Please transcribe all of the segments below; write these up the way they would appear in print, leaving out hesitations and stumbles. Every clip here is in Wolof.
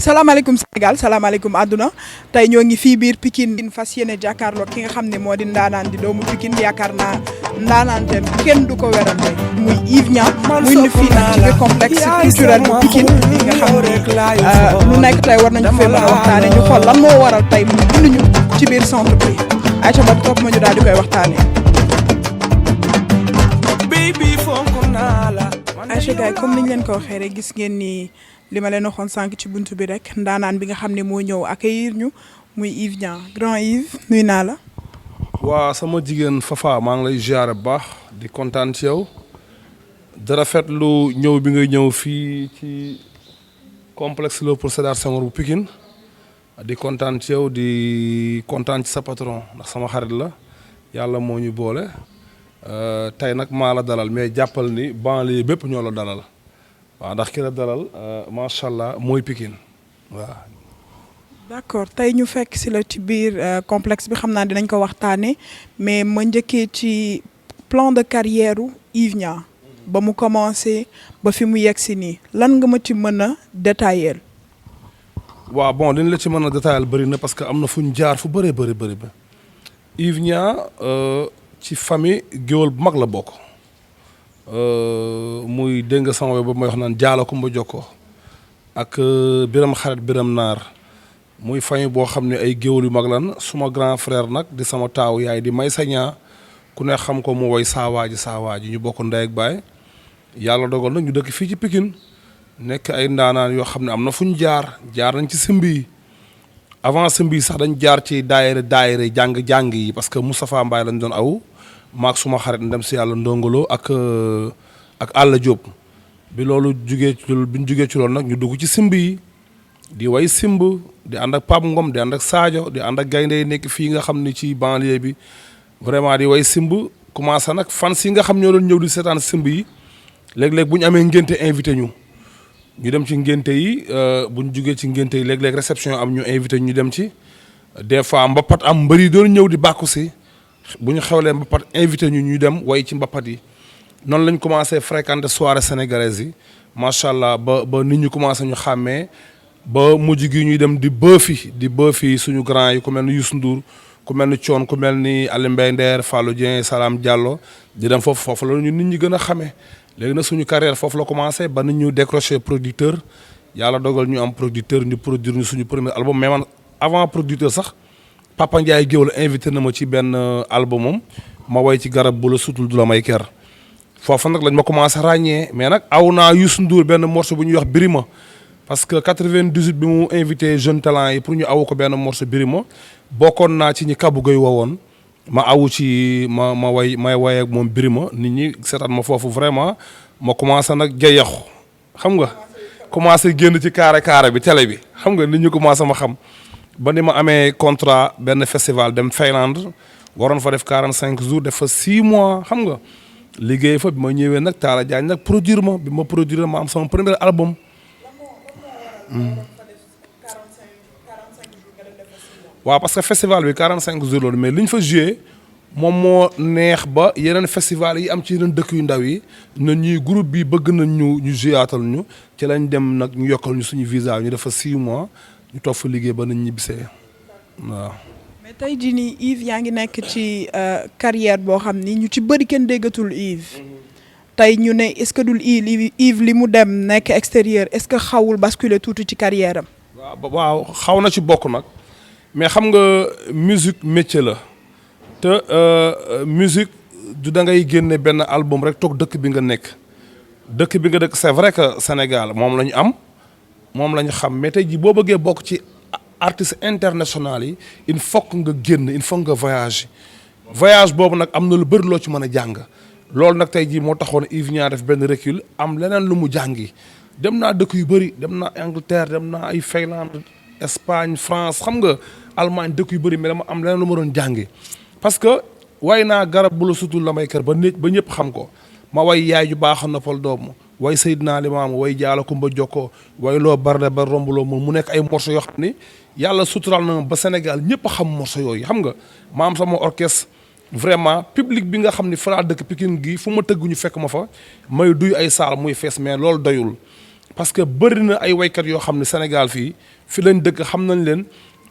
salaamaaleykum Sénégal salaamaaleykum àdduna tey ñoo ngi fii biir Pikine fas yéene jàkkaarloo ki nga xam ne moo di ndaanaan di doomu Pikine yaakaar naa ndaanaanteem kenn du ko werante muy Yves Niang muy ñu fii nag ci biir complexe culturel bu Pikine nga xam ne lu nekk tey war nañu fee mën a waxtaane ñu xool lan moo waral tey mu indi ñu ci biir centre bi Aïcha Ba topp ma ñu daal di koy waxtaanee. Aïcha gars comme niñ leen ko waxee rek gis ngeen ni li ma leen waxoon sànq ci buntu bi rek ndaanaan bi nga xam ne moo ñëw accueillir ñu muy Yves Niang grand Yves nuyu naa la. waa sama jigéen Fafa maa ngi lay ziar bu baax di kontaan ci yow di rafetlu ñëw bi nga ñëw fii ci complexe Léopold Sédar Senghor bu Pikine di kontaan ci yow di kontaan ci sa patron ndax sama xarit la yàlla moo ñu boole tey nag maa la dalal mais jàppal ni banlieue bépp ñoo la dalal waaw ndax ki la dalal macha allah mooy Pikine waaw. d'accord tey ñu fekk si la ci biir complexe bi xam naa dinañ ko waxtaanee mais ma njëkkee ci plan de carrière u Yves Niang ba mu commencé ba fi mu yegg si nii lan nga ma ci mën a détailler. waaw bon li ñu la ci mën a détailler bëri na parce que am na fu ñu jaar fu bëree bëri ba Yves Niang ci famille géwël bu mag la bokk muy dégg nga sama ba may wax naan jaala kumba jokkoo ak biram xarit biram naar muy famille boo xam ne ay géwël yu mag lan suma grand frère nag di sama taaw yaay di may sañaa ku ne xam ko mu woy saawaaji ñu bokk ndey ak baay yàlla dogal nag ñu dëkk fii ci Pikine nekk ay ndaanaan yoo xam ne am na fu ñu jaar nañ ci sëmb yi avant sëmb yi sax dañ jaar ci daayira jàng yi parce que Moustapha Mbaye lañ doon aw maag suma xarit ndem si yàlla ndongolo ak Alla Diop bi loolu bi ñu jugee ci loolu nag ñu dugg ci simb yi di way simb di ànd ak Pape Ngom di ànd ak Sadio di ànd ak gaynde yi nekk fii nga xam ni ci banlieue bi vraiment di way simb commencé nag fans yi nga xam ñoo doon ñëw di seetaan simb yi léeg-léeg bu ñu amee ngénte invité ñu dem ci ngénte yi bu ñu jugee ci ngénte yi léeg-léeg réception am ñu invité ñu dem ci des fois mbapat am mbëri doon ñëw di bàkku si bu ñu xewlee mbapat invité ñu dem way ci mbapat yi noonu lañ commencé fréquenter soirée sénégalaise yi macha allah ba nit ñu commencé ñu xàmmee ba mujj gi ñuy dem di bëfi suñu grand yi ku mel ni Youssou Ndour ku mel ni Thione ku mel ni Ali Mbaye Nder Fallou Dieng Salam Diallo di dem foofu la ñu nit ñi gën a xamee léegi nag suñu carrière foofu la commencé ba nit ñu décroché producteur yàlla dogal ñu am producteur ñu produire ñu suñu premier album mais man avant producteur sax Papa Ndiaye Géwël invité na ma ci benn albumam ma woy ci garab bu la sutul du la may ker foofu nag lañ ma commencé ràññee mais nag aw naa Youssou Ndour benn morceau bu ñuy wax Birima parce que 98 bi mu invité jeune talent yi pour ñu awu ko benn morceau Birima bokkoon naa ci ñi Kabou Gueye wowoon ma awu ci may way ak moom Birima nit ñi seetaan ma foofu vraiment ma commencé nag jayaxu xam nga commencé génn ci carré bi télé bi xam nga nit ñi commencé ma xam ba ni ma amee contrat benn festival dem Finlande waroon fa def 45 jours def fa 6 mois xam nga liggéey fa bi ma ñëwee nag Talla Diagne nag produire ma bi ma produire ma am sama premier album. waaw parce que festival bi 45 jours loolu mais li ñu fa joué moom moo neex ba yeneen festival yi am ci yeneen dëkk yu ndaw yi na ñuy groupe bi bëgg nañ ñu jouaatal ñu ci lañ dem nag ñu yokkal ñu suñu visa ñu def fa 6 mois ñu toog fa liggéey ba nañ ñibbisee waaw. mais tey jii nii Yves yaa ngi nekk ci carrière boo xam ni ñu ci bëri kenn déggatul Yves tey ñu ne est-ce que dul Yves li mu dem nekk extérieur est-ce que xawul basculer tuuti ci carrière am. waaw xaw na ci bokk nag mais xam nga musique métier la te musique du da ngay génne benn album rek toog dëkk bi nga nekk c'est vrai que Sénégal moom la ñu am moom la ñu xam mais tey jii boo bëggee bokk ci artistes international yi il faut que nga génn il faut nga voyage boobu nag am na lu bëri loo ci mën a jàng loolu nag tey jii moo taxoon Yves Niang def benn recul am leneen lu mu jàngi dem naa dëkk yu bëri dem naa Angleterre dem naa ay Finlande Espagne France xam nga Allemagne dëkk yu bëri mais dama am leneen lu ma doon jàngi parce que way naa garab bu la sutul la may kër ba ñëpp xam ko ma way yaay ju baax a noppal doomu way Seydina Limaamu way jaala kumba jokkoo way loo barde ba rombuloo moom mu nekk ay morceaux yoo xam ni yàlla sutural na ba Sénégal ñëpp a xam morceaux yooyu xam nga ma am sama orchestre vraiment public bi nga xam ni fa laa dëkk Pikine gi fu ma tëgg ñu fekk ma fa may duy ay saal muy fees mais loolu doyul parce que bëri na ay waykat yoo xam ne Sénégal fi lañ dëkk xam nañ leen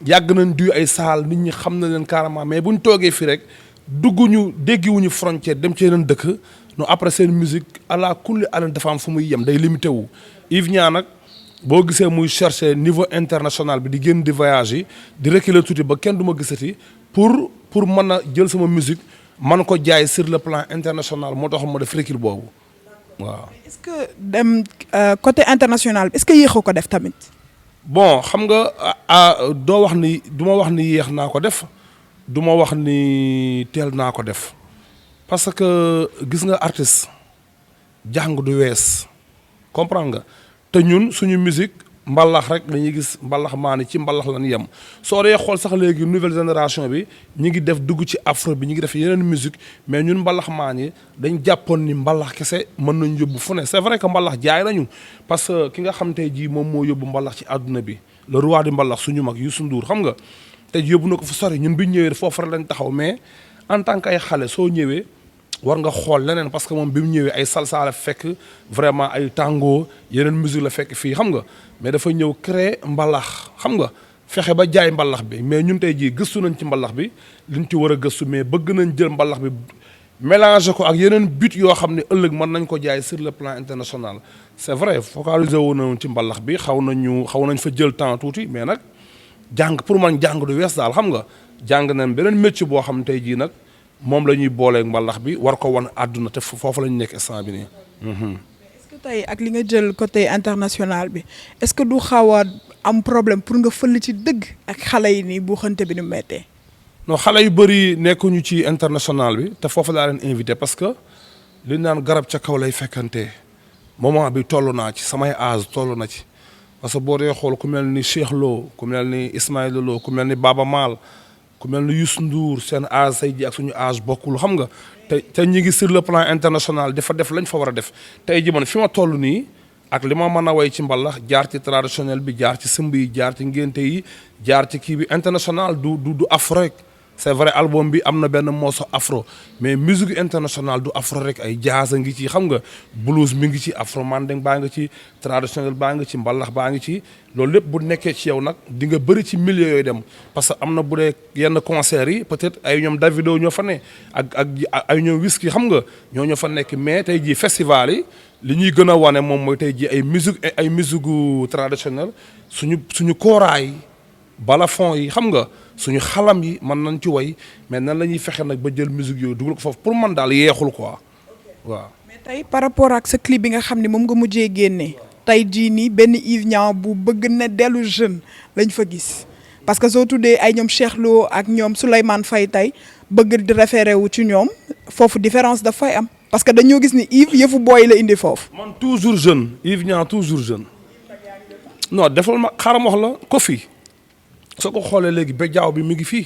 yàgg nañ duy ay saal nit ñi xam nañ leen carrément mais buñ toogee fii rek dugguñu déggiwuñu frontière dem ci yeneen dëkk non après seen musique ala kulli allen dafa am fu muy yem day limité wu. Yves Niang nag boo gisee muy chercher niveau international bi di génn di voyage yi di reculer tuuti ba kenn du ma gisati pour mën a jël sama musique man ko jaay sur le plan international moo tax ma def recul boobu waaw. est-ce que dem côté international est-ce que yéexoo ko def tamit. bon xam nga doo wax ni du ma wax ni yéex naa ko def du ma wax ni teel naa ko def parce que gis nga artiste jàng du wees comprendre nga te ñun suñu musique mbalax rek dañuy gis mbalax maa ni ci mbalax lañ yem soo dee xool sax léegi nouvelle génération bi ñi ngi def dugg ci afro bi ñi ngi def yeneen musique mais ñun mbalax maa ni dañ jàppoon ni mbalax kese mën nañ yóbbu fu ne c'est vrai que mbalax jaay nañu parce que ki nga xam tey jii moom moo yóbbu mbalax ci àdduna bi le roi di mbalax suñu mag Youssou Ndour xam nga tey yóbbu na ko fu sori ñun bi ñu ñëwee foofu rek lañ taxaw mais en tant que ay xale soo ñëwee war nga xool leneen parce que moom bi mu ñëwee ay salsa la fekk vraiment ay tango yeneen musique la fekk fii xam nga mais dafa ñëw créer mbalax xam nga fexe ba jaay mbalax bi mais ñun tey jii gëstu nañ ci mbalax bi liñ ci war a gëstu mais bëgg nañ jël mbalax bi mélanger ko ak yeneen but yoo xam ne ëllëg mën nañ ko jaay sur le plan international c'est vrai focaliser wu nañu ci mbalax bi xaw nañ fa jël temps tuuti mais nag jàng pour man jàng du wees daal xam nga jàng nañ beneen métier boo xam tey jii nag moom la ñuy booleeg mbalax bi war ko wan àdduna te foofu la ñu nekk instant bi nii. est-ce que tey ak li nga jël côté international bi est-ce que du xaw a am problème pour nga fël ci dëgg ak xale yi nii bu xante bi ni mettee. non xale yu bëri nekkuñu ci international bi te foofu laa leen invité parce que li naan garab ca kaw lay fekkante moment bi toll naa ci samay âge toll na ci parce que boo dee xool ku mel ni Cheikh Lo ku mel ni Ismaïla Lo ku mel ni Baba Maal. ku mel ni Youssou Ndour seen âge say ji ak suñu âge bokkul xam nga te ñi ngi sur le plan international dafa def lañ fa war a def tey ji man fi ma toll nii ak li ma mën a way ci mbalax jaar ci traditionnel bi jaar ci sëmb yi jaar ci ngénte yi jaar ci kii bi international du afro rek c'est vrai album bi am na benn morceau afro mais musique internationale du afro rek ay jazz a ngi ci xam nga blues mi ngi ci afro mandeng baa nga ci traditionnel baa nga ci mbalax baa ngi ci loolu lépp bu nekkee ci yow nag di nga bëri ci milieu yooyu dem parce que am na bu dee yenn concerts yi peut-être ay ñoom Davido ñoo fa ne ak ay ñoom Whisky xam nga ñoo fa nekk mais tey jii festival yi li ñuy gën a wane moom mooy tey jii ay musique traditionnelle suñu kooraay balafon yi xam nga suñu xalam yi mën nañ ci way mais nan la ñuy fexe nag ba jël musique yooyu dugal ko foofu pour man daal yeexul quoi waaw. mais tey par rapport ak sa clip bi nga xam ne moom nga mujjee génnee tey jii nii benn Yves Niang bu bëgg na dellu jeune lañ fa gis parce que soo tuddee ay ñoom Cheikh Lo ak ñoom Souleymane Faye tey bëgg di référé wu ci ñoom foofu différence daf fay am parce que dañoo gis ni Yves yëfu booy la indi foofu. man toujours jeune Yves Niang toujours jeune non defal ma xaaral wax la ko fi. soo ko xoolee léegi ba jaaw bi mi ngi fii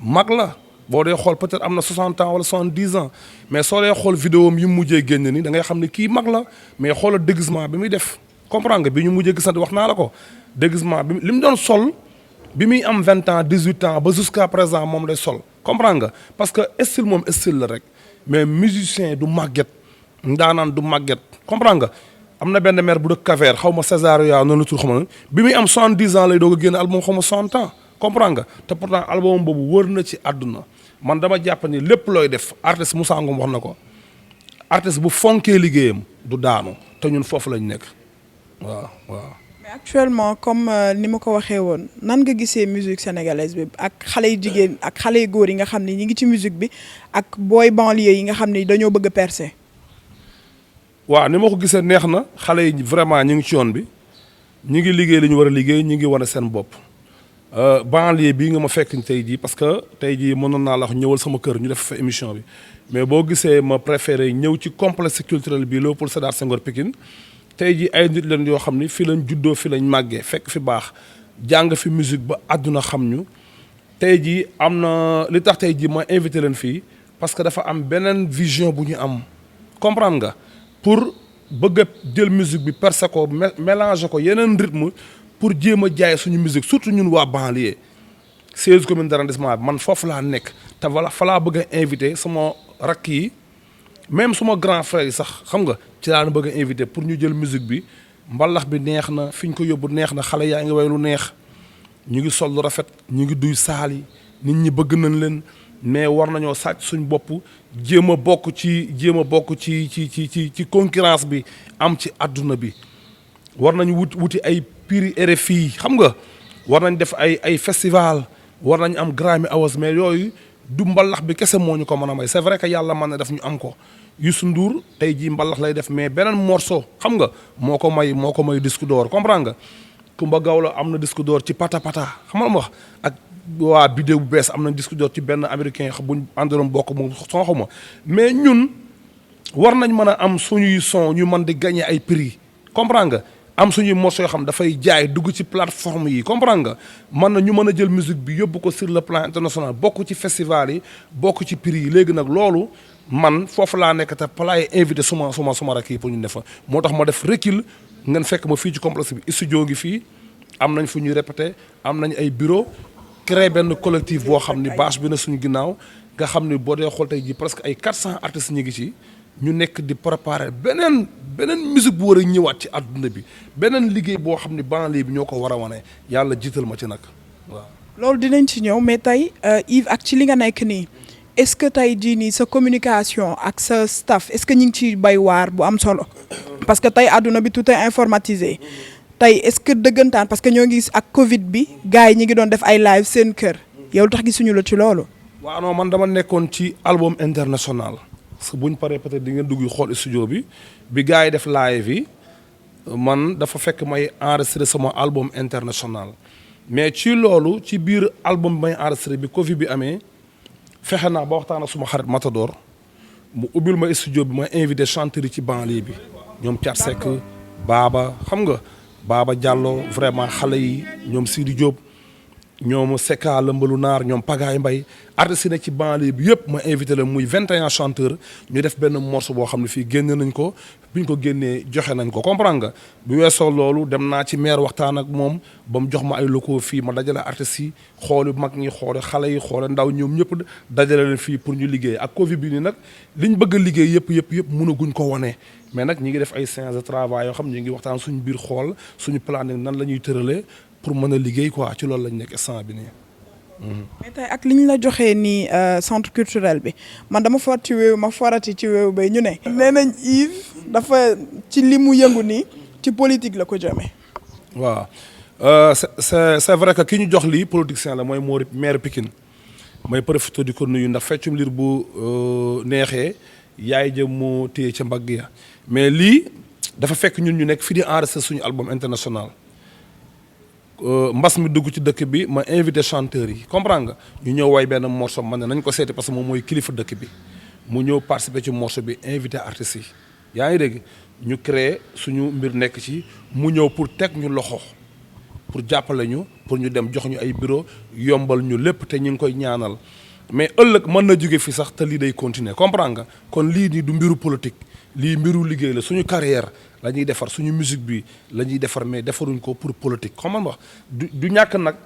mag la boo dee xool peut-être am na 60 ans wala 70 ans mais soo dee xool vidéo am yi mu mujjee génn ni da ngay xam ne kii mag la mais xoolal déguisement bi muy def comprendre nga bi ñu mujjee gisante wax naa la ko déguisement bi li mu doon sol bi muy am 20 ans 18 ans ba jusqu'à présent moom lay sol comprendre nga parce que style moom style la rek mais musicien du màgget ndaanaan du màgget comprendre nga am na benn maire bu dëkk Kaver xaw ma Césaria noonu la tur xam na bi muy am 70 ans lay doog a génn album xaw ma 60 ans comprendre nga te pourtant album boobu wër na ci àdduna man dama jàpp ni lépp looy def artiste Moussa Ngom wax na ko artiste bu fonkee liggéeyam du daanu te ñun foofu lañ nekk waaw. mais actuellement comme ni ma ko waxee woon nan nga gisee musique sénégalaise bi ak xale yu jigéen ak xale yu góor yi nga xam ne ñi ngi ci musique bi ak booy banlieue yi nga xam ne dañoo bëgg a percer. waaw ni ma ko gisee neex na xale yi vraiment ñu ngi ci yoon bi ñu ngi liggéey li ñu war a liggéey ñu ngi wane seen bopp banlieue bii nga ma fekk tey jii parce que tey jii mënoon naa la wax ñëwal sama kër ñu def fa émission bi mais boo gisee ma préféré ñëw ci complexe culturel bi Léopold Sédar Senghor Pikine tey jii ay nit leen yoo xam ni fii lañ juddoo fi lañ màggee fekk fi baax jàng fi musique ba àdduna xam ñu tey jii am na li tax tey jii ma invité leen fii parce que dafa am beneen vision bu ñu am comprendre nga. pour bëgg a jël musique bi percer ko mélanger ko yeneen rythme pour jéem a jaay suñu musique surtout ñun waa banlieue 16 communes d'arrondissement bi man foofu laa nekk te voilà fa laa bëgg a invité sama rakk yi même suma grand frère yi sax xam nga ci laa bëgg a invité pour ñu jël musique bi mbalax bi neex na fi ñu ko yóbbu neex na xale yaa ngi way lu neex ñu ngi sol lu rafet ñu ngi duy saal yi nit ñi bëgg nañ leen mais war nañoo sàcc suñ bopp jéem a bokk ci concurrence bi am ci àdduna bi war nañu wuti ay prix RFI xam nga war nañ def ay festival war nañ am Grammy Awards mais yooyu du mbalax bi kese moo ñu ko mën a may c'est vrai que yàlla mën na def ñu am ko Youssou Ndour tey jii mbalax lay def mais beneen morceau xam nga moo ko may disque d'or comprendre nga Kumba Gawlo am na disque d'or ci pata xam nga ma wax ak waa Biddew bu bees am na disque d'or ci benn américain buñ àndoon bokk mu sonxuma mais ñun war nañ mën a am suñuy son ñu mën di gagner ay prix comprendre nga am suñuy morceaux yoo xam dafay jaay dugg ci plateforme yi comprendre nga mën na ñu mën a jël musique bi yóbbu ko sur le plan international bokk ci festival yi bokk ci prix yi léegi nag loolu man foofu laa nekk te palaay invité suma rakk yi pour ñu def fa moo tax ma def recul ngeen fekk ma fii ci complexe bi studio ngi fii am nañ fu ñuy répété am nañ ay bureau créé benn collectif boo xam ni bâche bi na suñu ginnaaw nga xam ni boo dee xool tey ji presque ay 400 artistes ñu ngi ci ñu nekk di préparer beneen musique bu war a ñëwaat ci àdduna bi beneen liggéey boo xam ni banlieue bi ñoo ko war a wane yàlla jiital ma ci nag waaw. loolu dinañ ci ñëw mais tey Yves ak ci li nga nekk nii est-ce que tey jii nii sa communication ak sa staff est-ce que ñu ngi ciy bay waar bu am solo parce que tey àdduna bi tout est informatisé tey est-ce que dëggantaan parce que ñoo ngi gis ak Covid bi gars yi ñi ngi doon def ay live seen kër yow tax gisuñu la ci loolu. waaw non man dama nekkoon ci album international. parce que bu ñu paree peut-être di ngeen dugg xool studio bi gars yi def live yi man dafa fekk may enregistré sama album international mais ci loolu ci biir album bi may enregistré bi Covid bi amee fexe naa ba waxtaan ak suma xarit Matador mu ubbil ma studio bi ma invité chanteurs yi ci banlieue bi ñoom Thiat Seck Baba xam nga Baba Diallo vraiment xale yi ñoom Sidi Diop ñoom Seka Lëmbalu Naar ñoom Pagaay Mbay artistes yi nekk ci banlieue bi yëpp ma invité la muy 21 chanteurs ñu def benn morceau boo xam ne fii génne nañ ko bi ñu ko génnee joxe nañ ko comprendre nga bu weesoo loolu dem naa ci maire waxtaan ak moom ba mu jox ma ay locaux fii ma dajale artistes yi xooli mag ñi xoole xale yi xoole ndaw ñoom ñëpp dajale leen fii pour ñu liggéey ak Covid bi nii nag li ñu bëgg a liggéey yëpp mënaguñ ko wane mais nag ñi ngi def ay séances de travail yoo xam ñu ngi waxtaan suñu biir xool suñu planning nan la ñuy tëralee pour mën a liggéey quoi ci loolu lañ nekk instant bi nii. mais tey ak li ñu la joxee nii centre culturel bi man dama for ci wéewu ma forati ci wéewu bay ñu ne. nee nañ Yves dafa ci li mu yëngu nii ci politique la ko jëmee. waaw c'est vrai que ki ñu jox lii politicien la mooy maire Pikine may profité di ko nuyu ndax feccum liir bu neexee yaay jëm mu téye ca mbagg ya mais lii dafa fekk ñun ñu nekk fii di enregistré suñu album international. mbas mi dugg ci dëkk bi ma invité chanteurs yi comprendre nga ñu ñëw way benn morceau man ne nañ ko seeti parce que moom mooy kilifa dëkk bi mu ñëw participer ci morceau bi invité artistes yi yaa ngi dégg ñu créé suñu mbir nekk ci mu ñëw pour teg ñu loxo pour jàppale ñu pour ñu dem jox ñu ay bureau yombal ñu lépp te ñu ngi koy ñaanal mais ëllëg mën na jóge fi sax te lii day continuer comprendre nga kon lii nii du mbiru politique lii mbiru liggéey la suñu carrière la ñuy defar suñu musique bi la ñuy defar mais defaruñ ko pour politique xam nga wax du ñàkk nag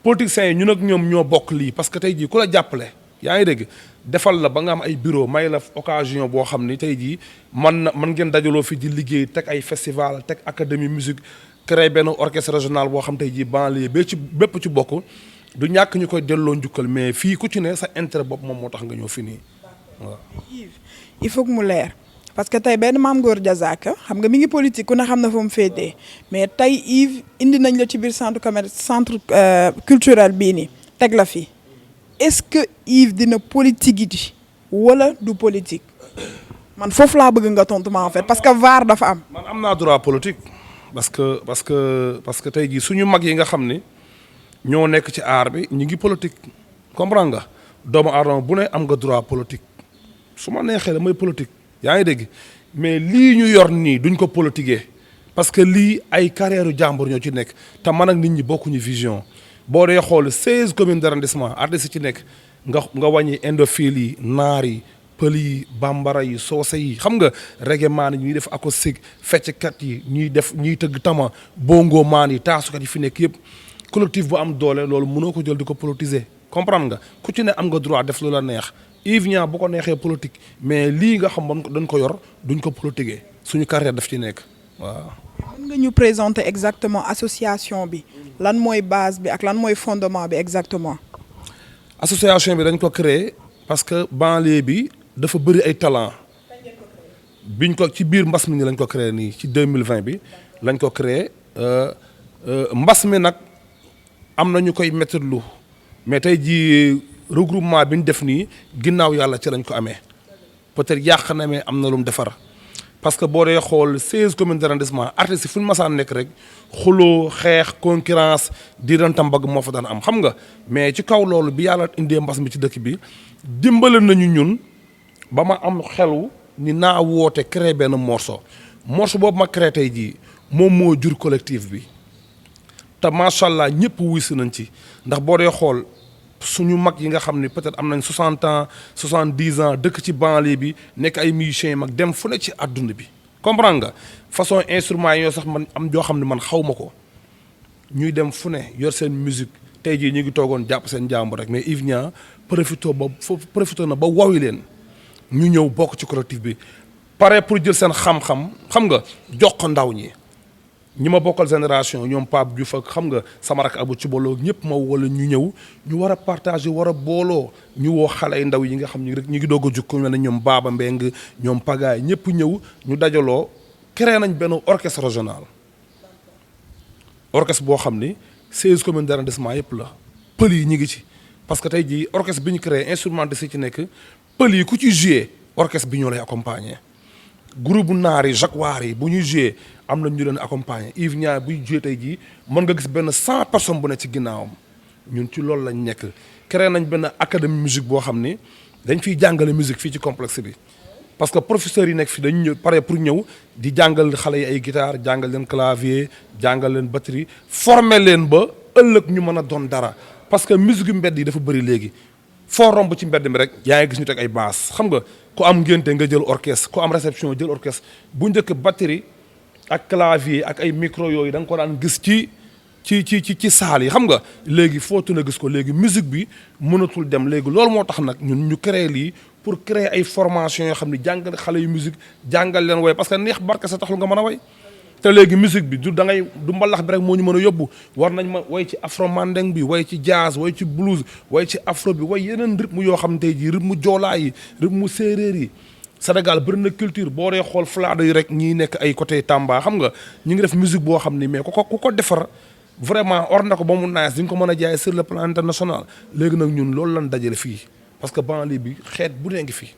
politiciens yi ñun ak ñoom ñoo bokk lii parce que tey jii ku la jàppale yaa ngi dégg defal la ba nga am ay bureau may la occasion boo xam ni tey jii mën ngeen dajaloo fi di liggéey teg ay festival teg académie musique créé benn orchestre régional boo xam tey jii banlieue bépp ci bokk du ñàkk ñu koy delloo njukkal mais fii ku ci ne sa intérêt bopp moom moo tax nga ñëw fi nii waaw. il faut que mu leer. parce que tey benn Mame Gor Diazaka xam nga mi ngi politique ku ne xam na fa mu féetee mais tey Yves indi nañ la ci biir centre culturel bii nii teg la fi est-ce que Yves dina politique yi wala du politique man foofu laa bëgg nga tontu ma en fait parce que VAR dafa am. man am naa droit politique parce que tey jii suñu mag yi nga xam ni ñoo nekk ci art bi ñu ngi politique comprendre nga doomu aadama bu ne am nga droit politique su ma neexee damay politique. yaa ngi dégg mais lii ñu yor nii duñ ko politiquer parce que lii ay carrière jàmbur ñoo ci nekk te man ak nit ñi bokkuñu vision boo dee xool 16 communes d'arrondissement artistes ci nekk nga wàññi indophile yi naar yi pël yi bambara yi soose yi xam nga reggae maan yi ñuy def acoustique fecckat yi ñuy tëgg tama bongo maan yi taasukat yi fi nekk yëpp collectif bu am doole loolu mënoo ko jël di ko politiser comprendre nga ku ci ne am nga droit def lu la neex Yves Niang bu ko neexee politique mais lii nga xam dañ ko yor duñ ko politiquer suñu carrière daf ci nekk waaw. mën nga ñu présenter exactement association bi lan mooy base bi ak lan mooy fondement bi exactement. association bi dañ ko créer parce que banlieue bi dafa bëri ay talent biñ ko ci biir mbas mi ni lañ ko créer nii ci 2020 bi lañ ko créer mbas mi nag am na ñu koy méttitlu mais tey jii regroupement bi ñu def nii ginnaaw yàlla ci lañ ko amee peut-être yàq na mais am na lu mu defar parce que boo dee xool 16 communes d'arrondissement artistes yi fu ñu masaan nekk rek xuloo xeex concurrence di ranta mbagg moo fa daan am xam nga mais ci kaw loolu bi yàlla indee mbas mi ci dëkk bi dimbale nañu ñun ba ma am xelu ni naa woote créer benn morceau boobu ma créé tey jii moom moo jur collectif bi te macha allah ñëpp wuy si nañ ci ndax boo dee xool suñu mag yi nga xam ne peut-être am nañ 60 ans 70 ans dëkk ci banlieue bi nekk ay musiciens yu mag dem fu ne ci àdduna bi comprendre nga façon instrument yi yoo sax man am joo xam ne man xaw ma ko ñuy dem fu ne yor seen musique tey jii ñu ngi toogoon jàpp seen jàmbur rek mais Yves Niang profité na ba wawi leen ñu ñëw bokk ci collectif bi pare pour jël seen xam-xam xam nga jox ko ndaw ñi ñi ma bokkal génération ñoom Pape Diouf ak xam nga sama rak Abou Cibolo ñëpp ma wala ñu ñëw ñu war a partager war a booloo ñu woo xale yu ndaw yi nga xam ni rek ñu ngi doog a jukk mel ne ñoom Baba Mbeng ñoom Pagaay ñëpp ñëw ñu dajaloo créé nañ benn orchestre régional orchestre boo xam ni 16 communes d'arrondissement yëpp la pël yi ñu ngi ci parce que tey jii orchestre bi ñu créé instrumentiste yi ci nekk pël yi ku ci joué orchestre bi ñoo lay accompagner groupe naar yi Jacques Waar yi bu ñuy joué am na ñu leen accompagner Yves Niang buy joué tey jii mën nga gis benn 100 personnes bu ne ci ginnaawam ñun ci loolu lañ nekk créé nañ benn académie musique boo xam ni dañ fiy jàngale musique fii ci complexe bi parce que professeurs yi nekk fi dañu ñëw pare pour ñëw di jàngal xale yi ay guitare jàngal leen clavier jàngal leen batterie former leen ba ëllëg ñu mën a doon dara parce que musique yu mbedd yi dafa bëri léegi foo romb ci mbedd mi rek yaa ngi gis ñu teg ay basse xam nga ku am ngénte nga jël orchestre ku am réception jël orchestre bu njëkk batterie ak clavier ak ay micro yooyu da nga ko daan gis ci saal yi xam nga léegi footu na gis ko léegi musique bi mënatul dem léegi loolu moo tax nag ñun ñu créer lii pour créer ay formation yoo xam ne jàngal xale yu musique jàngal leen way parce que neex barke sa taxul nga mën a way te léegi musique bi du mbalax bi rek moo ñu mën a yóbbu war nañ ma way ci afro mandeng bi way ci jazz way ci blues way ci afro bi way yeneen rythme yoo xam ne tey jii rythme joolaa yi rythme séeréer yi Sénégal bëri na culture boo dee xool flaado yi rek ñii nekk ay côté Tamba xam nga ñu ngi def musique boo xam ni mais ku ko defar vraiment or na ko ba mu naas di nga ko mën a jaay sur le plan international léegi nag ñun loolu lan dajale fii parce que banlieue bi xeet bu ne ngi fi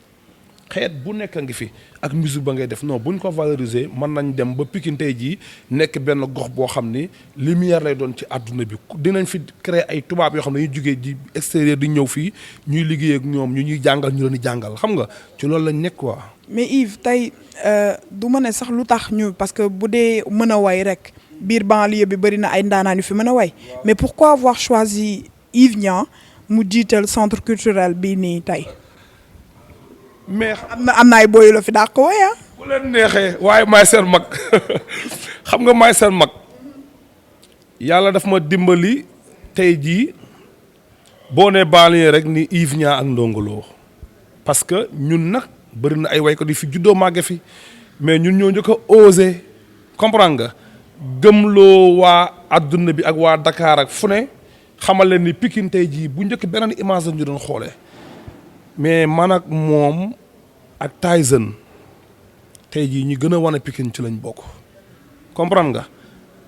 xeet bu nekk a ngi fi ak musique ba ngay def non buñ ko valoriser mën nañ dem ba Pikine tey jii nekk benn gox boo xam ni lumière lay doon ci àdduna bi dinañ fi créer ay tubaab yoo xam ne dañuy jugee ji extérieur di ñëw fii ñuy liggéey ak ñoom ñu ñuy jàngal ñu leen di jàngal xam nga ci loolu lañ nekk quoi. mais Yves tey du ma ne sax lu tax ñu parce que bu dee mën a way rek biir banlieue bi bëri na ay ndaanaan yu fi mën a way mais pourquoi avoir choisi Yves Niang mu jiital centre culturel bii nii tey. mais am na ay booy la fi daa ko woy bu leen neexee waaye maay seen mag xam nga maay seen mag yàlla daf ma dimbali tey jii boo nee banlieue rek ni Yves Niang ak Ndongo Lo parce que ñun nag bëri na ay waykat yi fi juddoo màgge fi mais ñun ñoo njëkk a osé comprendre nga gëmloo waa adduna bi ak waa Dakar ak fu ne xamal leen ni Pikine tey jii bu njëkk beneen image la ñu doon xoolee mais man ak moom ak Tyson tey jii ñi gën a wane Pikine ci lañ bokk comprendre nga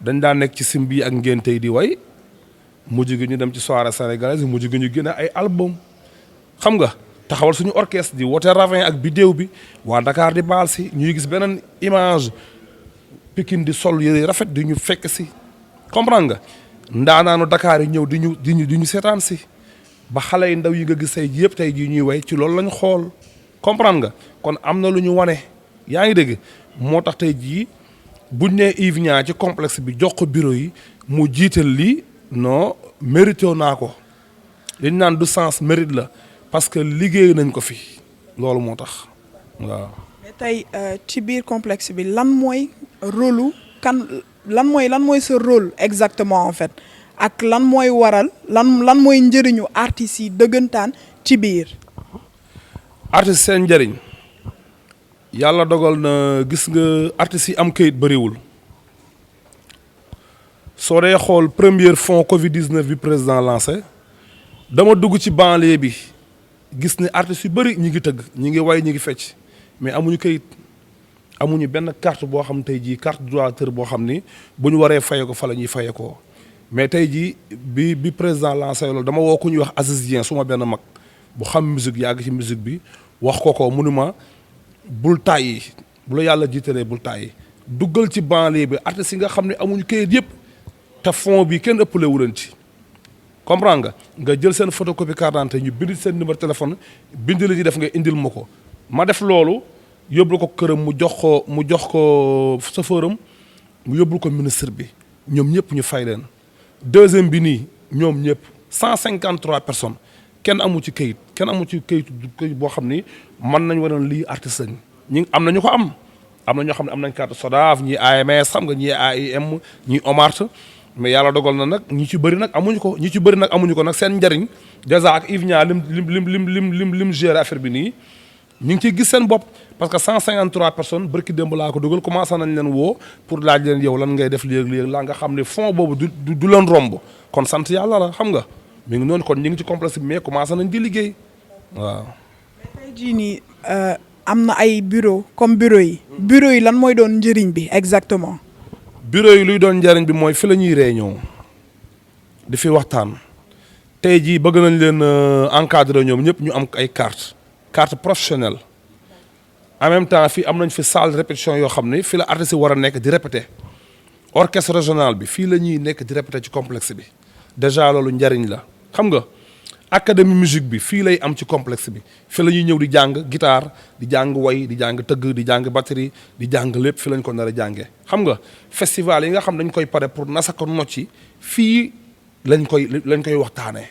dañ daan nekk ci simb yi ak ngénte yi di way mujj gi ñu dem ci soirée sénégalaise mujj gi ñu génne ay album xam nga taxawal suñu orchestre di woote ravin ak bidéew bi waa Dakar di baal si ñuy gis beneen image Pikine di sol yëre rafet di ñu fekk si comprendre nga ndaanaanu Dakar yi ñëw di ñu seetaan si ba xale yu ndaw yi nga gis tey jii yëpp tey jii ñuy way ci loolu lañ xool comprendre nga kon am na lu ñu wane yaa ngi dégg moo tax tey jii buñ nee Yves Niang ci complexe bi jox ko bureau yi mu jiital lii non mérité naa ko li ñu naan du sens mérite la parce que liggéey nañ ko fi loolu moo tax waaw. mais tey ci biir complexe bi lan mooy rôle lan mooy sa rôle exactement en fait ak lan mooy waral lan mooy njëriñu artistes yi dëggantaan ci biir. artistes seen njëriñ yàlla dogal na gis nga artistes yi am kayit bëriwul. soo dee xool première fonds Covid 19 bi président lancé dama dugg ci banlieue bi gis ne artistes yu bëri ñi ngi tëgg ñi ngi way ñi ngi fecc mais amuñu kayit amuñu benn carte boo xam tey jii carte droiteur boo xam ni bu ñu waree faye ko fa la ñuy faye ko mais tey jii bi président lancé loolu dama woo ku ñuy wax Aziz Dieng suma benn mag bu xam musique yàgg ci musique bi wax ko mu ni ma bul tàyyi bu la yàlla jiitalee bul tàyyi duggal ci banlieue bi artistes yi nga xam ne amuñu kayit yëpp te fond bi kenn ëppale wu leen ci comprendre nga jël seen photocopie carte d'identité ñu bind seen numéro téléphone bind li ci def nga indil ma ko ma def loolu yóbbul ko këram mu jox ko chauffeuram mu yóbbul ko ministre bi ñoom ñëpp ñu fay leen deuxième bi nii ñoom ñëpp 153 personnes kenn amu ci kayit kenn amu ci kayit boo xam ni mën nañ waroon lii artiste lañ ñi am na ñu ko am na ñoo xam ne am nañ carte SODAV ñii AMS xam nga ñii AIM ñii OMART mais yàlla dogal na nag ñi ci bëri nag amuñu ko nag seen njariñ dèjà ak Yves Niang lim gérer affaire bi nii ñu ngi ciy gis seen bopp parce que 153 personnes barki démb laa ko dugal commencé nañ leen woo pour laaj leen yow lan ngay def léegi laa nga xam ne fond boobu du leen romb kon sant yàlla la xam nga mi ngi noonu kon ñu ngi ci complexe bi mais commencé nañ di liggéey waaw. tey jii nii am na ay bureau comme bureau yi lan mooy doon njëriñ bi exactement. bureau yi luy doon njëriñ bi mooy fi la ñuy réunion di fi waxtaan tey jii bëgg nañ leen encadrer ñoom ñëpp ñu am ay carte professionnelle en même temps fii am nañ fi salle de répétition yoo xam ne fii la artistes yi war a nekk di répéter orchestre régional bi fii la ñuy nekk di répéter ci complexe bi déjà loolu njariñ la xam nga académie musique bi fii lay am ci complexe bi fii la ñuy ñëw di jàng guitare di jàng way di jàng tëgg di jàng batterie di jàng lépp fi lañ ko nar a jàngee xam nga festival yi nga xam dañ koy pare pour nasa ko nocci fii lañ koy waxtaanee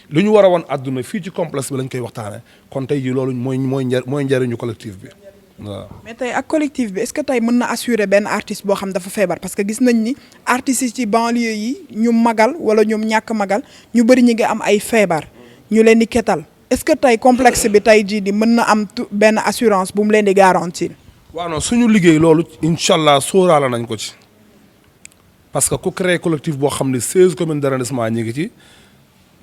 lu ñu war a woon àdduna fii ci complexe bi lañ koy waxtaanee kon tey jii loolu mooy njariñu collectif bi waaw. mais tey ak collectif bi est-ce que tey mën na assurer benn artiste boo xam dafa feebar parce que gis nañ ni artistes yi ci banlieue yi ñu magal wala ñoom ñàkk magal ñu bëri ñi ngi am ay feebar ñu leen di ketal est-ce que tey complexe bi tey jii di mën na am benn assurance bu mu leen di garantir. waaw non suñu liggéey loolu incha allah sóoraale nañ ko ci parce que ku créé collectif boo xam ne 16 communes d'arrondissement ñi ngi ci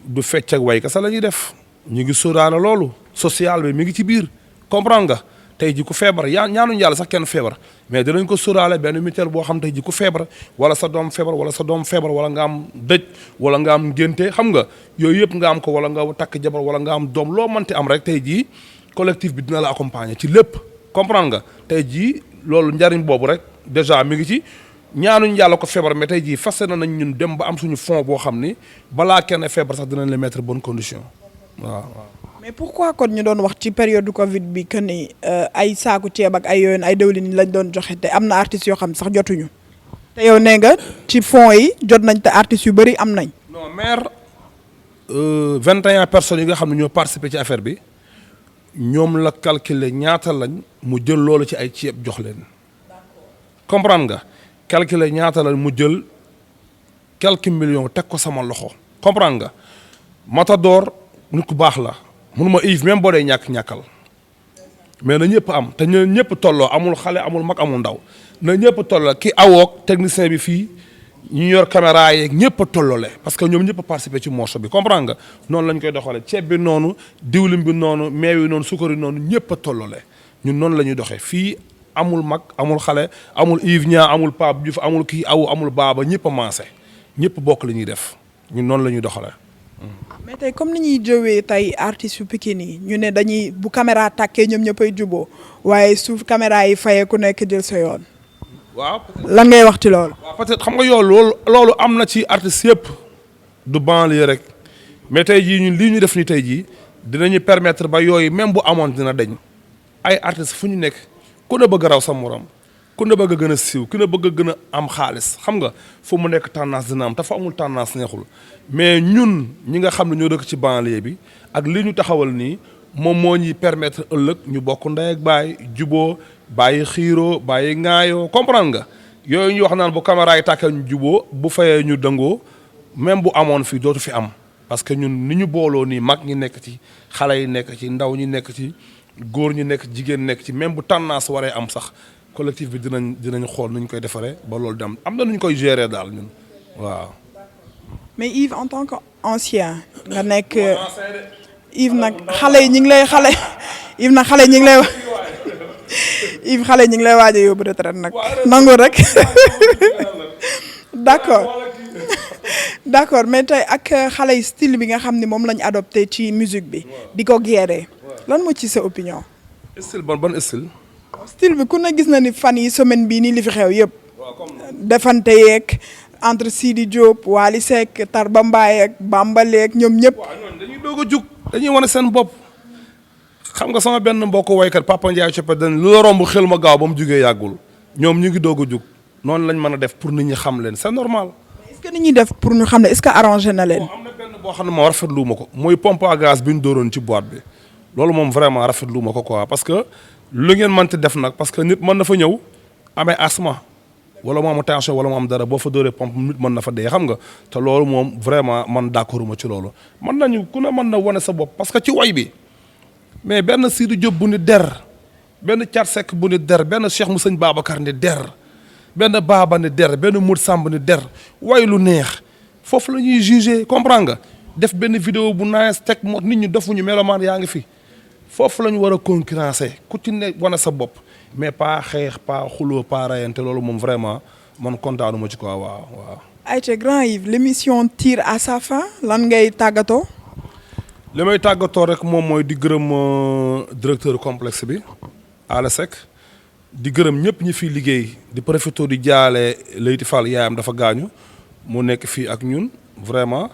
du fecc ak way kese la ñuy def ñu ngi sóoraale loolu social bi mi ngi ci biir comprendre nga tey ji ku feebar ñaanuñu yàlla sax kenn feebar mais dinañ ko sóoraale benn mutuelle boo xam tey ji ku feebar wala sa doom feebar wala nga am dëj wala nga am ngénte xam nga yooyu yëpp nga am ko wala nga takk jabar wala nga am doom loo mënti am rek tey jii collectif bi dina la accompagner ci lépp comprendre nga tey jii loolu njariñ boobu rek déjà mi ngi ci ñaanuñ yàlla ko feebar mais tey jii fas nañ ñun dem ba am suñu fond boo xam ni balaa kenn feebar sax dinañ la mettre bonne condition waaw. mais pourquoi kon ñu doon wax ci période du Covid bi que ni ay saaku ceeb ak ay yooyu ay dëwlin lañ doon joxe te am na artistes yoo xam sax jotuñu te yow nee nga ci fonds yi jot nañ te artistes yu bëri am nañ. non maire 21 personnes yi nga xam ne ñoo participé ci affaire bi ñoom la calculer ñaata lañ mu jël loolu ci ay ceeb jox leen comprendre nga. calculer ñaata la mu jël quelques millions teg ko sama loxo comprendre nga Matador nit ku baax la mënuma Yves même boo dee ñàkkal mais na ñëpp am te ñëpp tolloo amul xale amul mag amul ndaw na ñëpp tolloo ki awoog technicien bi fii ñu yor caméra yeeg ñëpp a tolloole parce que ñoom ñëpp a participé ci morceau bi comprendre nga noonu lañ koy doxalee ceeb bi noonu diwlin bi noonu meew yi noonu sukar yi noonu ñëpp a tolloole ñun noonu la ñuy doxee fii amul mag amul xale amul Yves Niang amul Pape Diouf amul kii amul baaba ñëpp a maase ñëpp bokk li ñuy def ñun noonu la ñuy doxalee. mais tey comme ni ñuy jëwee tey artistes yu Pikine yi ñu ne dañuy bu caméra tàkkee ñoom ñëppay juboo waaye suuf caméra yi fayee ku nekk jël sa yoon. waaw lan ngay wax ci loolu. waaw peut-être xam nga yow loolu am na ci artistes yëpp du banlieue rek mais tey jii ñun lii ñu def ni tey jii dinañu permettre ba yooyu même bu amoon dina dañ ay artistes fu ñu nekk. ku ne bëgg raw sa morom ku ne bëgg a gën a siiw ku ne bëgg a gën a am xaalis xam nga fu mu nekk tendance dina am te fa amul tendance neexul mais ñun ñi nga xam ne ñoo dëkk ci banlieue bi ak li ñu taxawal nii moom moo ñuy permettre ëllëg ñu bokk ndey ak baay juboo bàyyi xiiroo bàyyi ŋaayoo comprendre nga yooyu ñu wax naan bu caméra yi tàkkee ñu juboo bu fayee ñu dëngoo même bu amoon fii dootu fi am parce que ñun ni ñu booloo nii mag ñi nekk ci xale yi nekk ci ndaw ñi nekk ci góor ñu nekk jigéen nekk ci même bu tendance waree am sax collectif bi dinañ xool nu ñu koy defaree ba loolu dem am na nu ñu koy gérer daal ñun waaw. mais Yves en tant que ancien nga nekk Yves nag xale yi ñu ngi lay Yves nag xale ñu ngi lay Yves xale ñu ngi lay waaj a yóbbu retraite nag nangu rek d'accord mais tey ak xale yi style bi nga xam ne moom lañ adopté ci musique bi di ko gérer lan moo ci sa opinion. style ban style. style bi ku ne gis na ni fan yi semaine bii nii li fi xew yëpp defante yeeg entre Sidi Diop Wally Seck Tarba Mbaye ak Bambale ak ñoom ñëpp. waaw ñooñu dañuy doog a jug dañuy wane seen bopp xam nga sama benn mbokk woykat Papa Ndiaye Coppe dañ lu la romb xel ma gaaw ba mu jugee yàggul ñoom ñu ngi doog a jug noonu lañ mën a def pour nit ñi xam leen c'est normal. est-ce que nit ñi def pour ñu xam ne est-ce que arrangé na leen. am na benn boo xam ne moom rafetlu ma ko mooy pompe à gaz bi ñu dooroon ci boîte bi loolu moom vraiment rafetlu ma ko quoi parce que lu ngeen mënti def nag parce que nit mën na fa ñëw amee asthme wala mu am tension wala mu am dara boo fa dóoree pompe nit mën na fa dee xam nga te loolu moom vraiment man d'accord ma ci loolu mën nañu ku ne mën na wane sa bopp parce que ci way bi mais benn Sidi Diop bu ni der benn Thiat Seck bu ni der benn Cheikh mu sëñ Babacar ni der benn Baba ni der benn Mour Samb ni der way lu neex foofu la ñuy juger comprendre nga def benn vidéo bu nice teg moo nit ñi defuñu melomaan yaa ngi fi foofu la ñu war a concurrencer ku ci ne wane sa bopp mais pas xeex pas xuloo pas rayante loolu moom vraiment man kontaanuma ci quoi waaw. ayca Grand Yves l'émission tire à sa fin lan ngay tàggatoo. li may tàggatoo rek moom mooy di gërëm directeur complexe bi Ala Seck di gërëm ñëpp ñi fiy liggéey di profité di jaale Leyti Fall yaayam dafa gaañu mu nekk fii ak ñun vraiment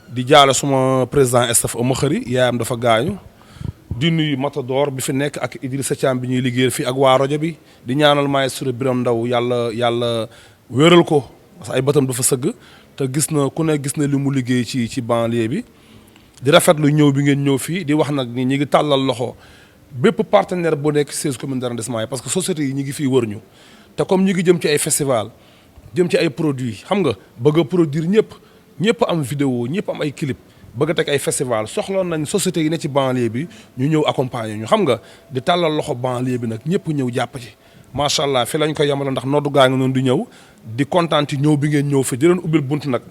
di jaale suma président staff Oumar Khari yaayam dafa gaañu. di nuyu Matador bi fi nekk ak Idrissa Thiam bi ñuy liggéeyal fii ak waa rajo bi di ñaanal maestro Biram Ndaw yàlla wéral ko parce que ay bëtam dafa sëgg te gis na ku ne gis na li mu liggéey ci banlieue bi di rafetlu ñëw bi ngeen ñëw fii di wax nag ni ñi ngi tàllal loxo bépp partenaire bu nekk 16 communes d'arrondissement yi parce que sociétés yi ñi ngi fii wër ñu te comme ñi ngi jëm ci ay festival jëm ci ay produits xam nga bëgg a produire ñëpp am vidéo ñëpp am ay clip bëgg a teg ay festival soxloon nañ société yi ne ci banlieue bi ñu ñëw accompagner ñu xam nga di tàllal loxo banlieue bi nag ñëpp ñëw jàpp ci macha allah fi lañ ko yemale ndax noddu gaa ngi noonu di ñëw di kontaan ci ñëw bi ngeen ñëw fi di leen ubbil bunt nag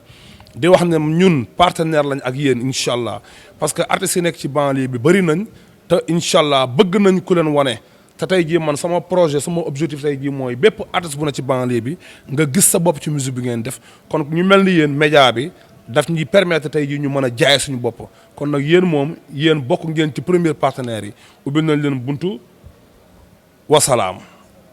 di wax ne ñun partenaire lañ ak yéen incha allah parce que artistes yi nekk ci banlieue bi bëri nañ te incha allah bëgg nañ ku leen wane te tey jii man sama projet sama objectif tey jii mooy bépp artiste bu ne ci banlieue bi nga gis sa bopp ci musique bi ngeen def kon ñu mel ni yéen média bi daf ñuy permettre tey jii ñu mën a jaay suñu bopp kon nag yéen bokk ngeen ci premier partenaires yi ubbil nañ leen buntu wasalaam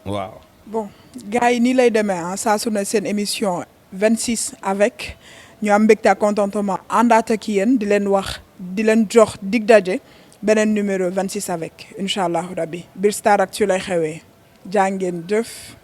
waaw. bon gars yi nii lay demee ah saa su ne seen émission 26 avec ñu am mbégte ak contentement àndaat ak yéen di leen wax di leen jox dig daje beneen numéro 26 avec incha allahu rabbi biir Starac lay xewee jaa ngeen jëf.